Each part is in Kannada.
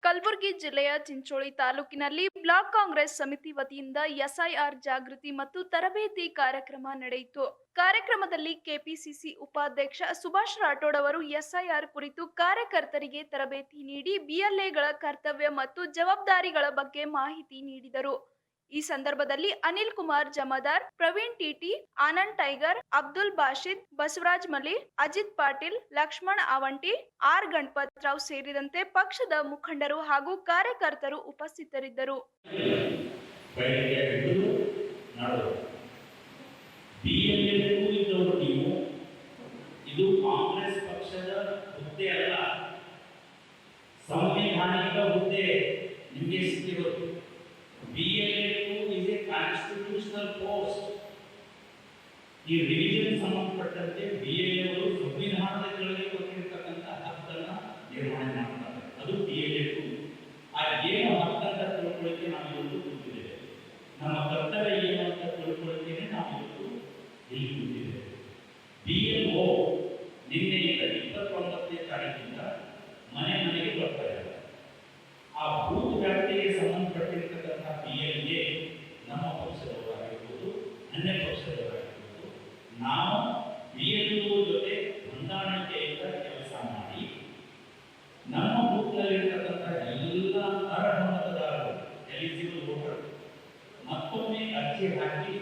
ಕಲಬುರಗಿ ಜಿಲ್ಲೆಯ ಚಿಂಚೋಳಿ ತಾಲೂಕಿನಲ್ಲಿ ಬ್ಲಾಕ್ ಕಾಂಗ್ರೆಸ್ ಸಮಿತಿ ವತಿಯಿಂದ ಎಸ್ಐಆರ್ ಜಾಗೃತಿ ಮತ್ತು ತರಬೇತಿ ಕಾರ್ಯಕ್ರಮ ನಡೆಯಿತು. ಕಾರ್ಯಕ್ರಮದಲ್ಲಿ ಕೆಪಿಸಿಸಿ ಉಪಾಧ್ಯಕ್ಷ ಸುಭಾಷ್ ರಾಠೋಡ್ ಅವರು ಎಸ್ಐಆರ್ ಕುರಿತು ಕಾರ್ಯಕರ್ತರಿಗೆ ತರಬೇತಿ ನೀಡಿ ಬಿಎಲ್ಎಗಳ ಕರ್ತವ್ಯ ಮತ್ತು ಜವಾಬ್ದಾರಿಗಳ ಬಗ್ಗೆ ಮಾಹಿತಿ ನೀಡಿದರು. ಈ ಸಂದರ್ಭದಲ್ಲಿ Anil Kumar Jamadar, Praveen TT, Anand tiger, Abdul Bashid, Basavaraj Mali, Ajit Patil, Laxman Avanti, R Ganapatrao ಸೇರಿದಂತೆ ಪಕ್ಷದ ಮುಖಂಡರು ಹಾಗೂ ಕಾರ್ಯಕರ್ತರು ಉಪಸ್ಥಿತರಿದ್ದರು. ಇದು ಕಾಂಗ್ರೆಸ್ ಪಕ್ಷದ ಹುದ್ದೆ ಅಲ್ಲ, ಸಂವಿಧಾನಿಕ ಹುದ್ದೆ ನಿಮಗೆ ಸಿಕ್ಕಿರೋದು. BLA2 is a constitutional post. ಈ ರಿವಿಷನ್ ಸಂಬಂಧಪಟ್ಟಂತೆ BLA ಅವರು ಸಂವಿಧಾನದ ಕೆಳಗೆ ಕೊಟ್ಟಿರತಕ್ಕಂಥ ಹಕ್ಕನ್ನು ನಿರ್ವಹಣೆ ಮಾಡ್ತಾರೆ. ಅದು BLA2. ಆ ಏನು ಹಕ್ಕಂತ ತಿಳ್ಕೊಳ್ಳಿಕ್ಕೆ ನಾವು ಇವತ್ತು ಕೂತಿದ್ದೇವೆ. ನಮ್ಮ ಕರ್ತವ್ಯ ಏನು ಅಂತ ತಿಳ್ಕೊಳ್ಳಿಕ್ಕೆ ನಾವು ಇವತ್ತು ಇಲ್ಲಿ ಕೂತಿದ್ದೇವೆ. BLO ನಿನ್ನೆಯಿಂದ 29ನೇ ತಾರೀಕಿಂದ ಮನೆ ಮನೆಗೆ ಬರ್ತಾ ಇದ್ದಾರೆ. ಆ ಬೂತ್ ವ್ಯಾಪ್ತಿಗೆ ಸಂಬಂಧಪಟ್ಟಿರ್ತಕ್ಕಂಥ BLA ನಮ್ಮ ಪಕ್ಷದವರಾಗಿರ್ಬೋದು, ಅನ್ಯ ಪಕ್ಷದವರಾಗಿರ್ಬೋದು, ನಾವು BLO ಜೊತೆ ಹೊಂದಾಣಿಕೆಯಿಂದ ಕೆಲಸ ಮಾಡಿ ನಮ್ಮ ಬೂತ್ನಲ್ಲಿರ್ತಕ್ಕಂಥ ಎಲ್ಲ ಅರ್ಹ ಮತದಾರರು, ಎಲಿಜಿಬಲ್ ವೋಟರ್ ಮತ್ತೊಮ್ಮೆ ಅರ್ಜಿ ಹಾಕಿ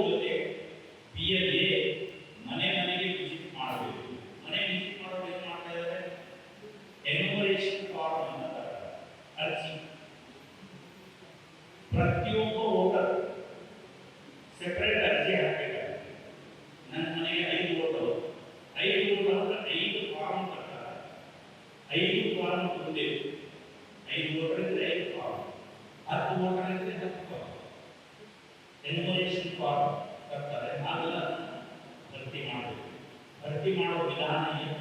ಜೊತೆ BLA ಮನೆ ಮನೆಗೆ ವಿಸಿಟ್ ಮಾಡಬೇಕು. ಮನೆ ವಿಸಿಟ್ ಮಾಡೋದು ಏನು ಮಾಡ್ತಾ ಇದ್ದಾರೆ? ಎನ್ಯುಮರೇಷನ್ ಫಾರ್ಮ್ ಅಂತ ಅರ್ಜಿ. ಪ್ರತಿಯೊಬ್ಬ ವೋಟರ್ ಸೆಪರೇಟ್ ಅರ್ಜಿ ಹಾಕಬೇಕಾಗುತ್ತೆ. ನನ್ನ ಮನೆಗೆ 5 ವೋಟರ್ ಅಂದ್ರೆ 5 ಫಾರ್ಮ್ ಬರ್ತಾರೆ. 5 ಫಾರ್ಮ್ ತುಂಬಬೇಕು. 5 ವೋಟರ್ ಇದ್ರೆ 5 ಫಾರ್ಮ್, 10 ವೋಟರ್ ಇದ್ರೆ 10 ಫಾರ್ಮ್ ಎನ್ಯುಮರೇಷನ್ ಫಾರ್ಮ್ ಬರ್ತಾರೆ. ಅದನ್ನ ಭರ್ತಿ ಮಾಡಬೇಕು. ಭರ್ತಿ ಮಾಡೋ ವಿಧಾನ ಏನು